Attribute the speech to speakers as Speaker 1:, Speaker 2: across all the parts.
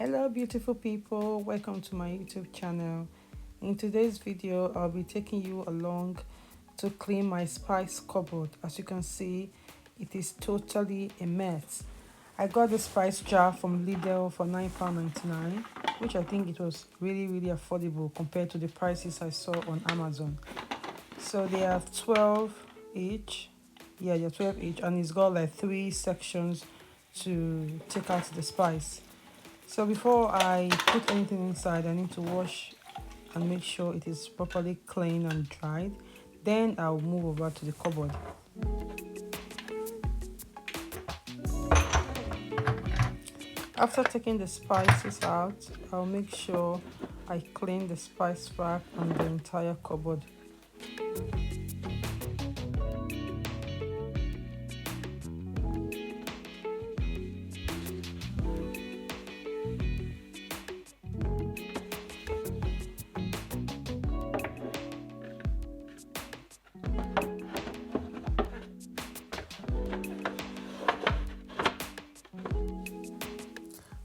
Speaker 1: Hello beautiful people, welcome to my YouTube channel. In today's video I'll be taking you along to clean my spice cupboard. As you can see, it is totally a mess. I got the spice jar from Lidl for £9.99, which I think it was really affordable compared to the prices I saw on Amazon. So they have 12 each. Yeah, they're 12 each, and it's got like 3 sections to take out the spice. So before I put anything inside, I need to wash and make sure it is properly clean and dried. Then I'll move over to the cupboard. After taking the spices out, I'll make sure I clean the spice rack and the entire cupboard.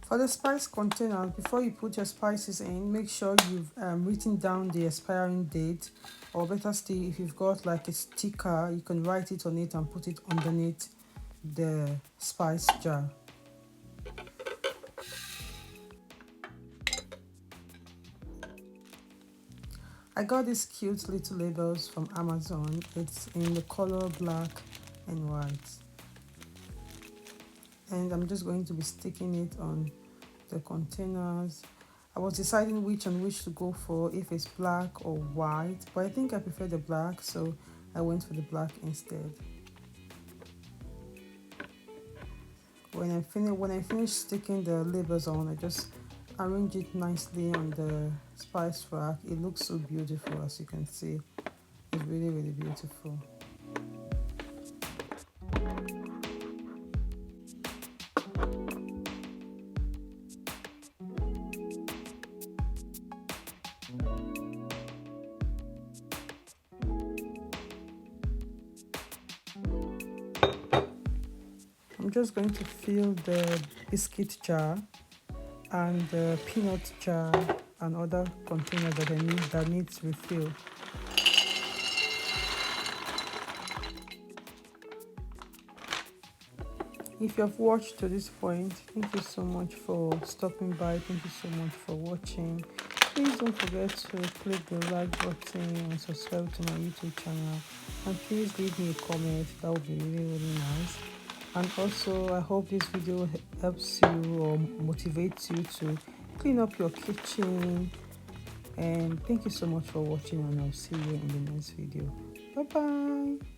Speaker 1: For the spice container, before you put your spices in, make sure you've written down the expiring date, or better still, if you've got like a sticker, you can write it on it and put it underneath the spice jar. I got these cute little labels from Amazon. It's in the color black and white, and I'm just going to be sticking it on the containers. I was deciding which to go for, if it's black or white, but I think I prefer the black, so I went for the black instead. When I finish sticking the labels on, I just arrange it nicely on the spice rack. It looks so beautiful, as you can see. It's really beautiful. I'm just going to fill the biscuit jar and the peanut jar and other containers that needs refill. If you have watched to this point, thank you so much for stopping by. Thank you so much for watching. Please don't forget to click the like button and subscribe to my YouTube channel, and please leave me a comment. That would be really nice. And also, I hope this video helps you or motivates you to clean up your kitchen. And thank you so much for watching, and I'll see you in the next video. Bye bye.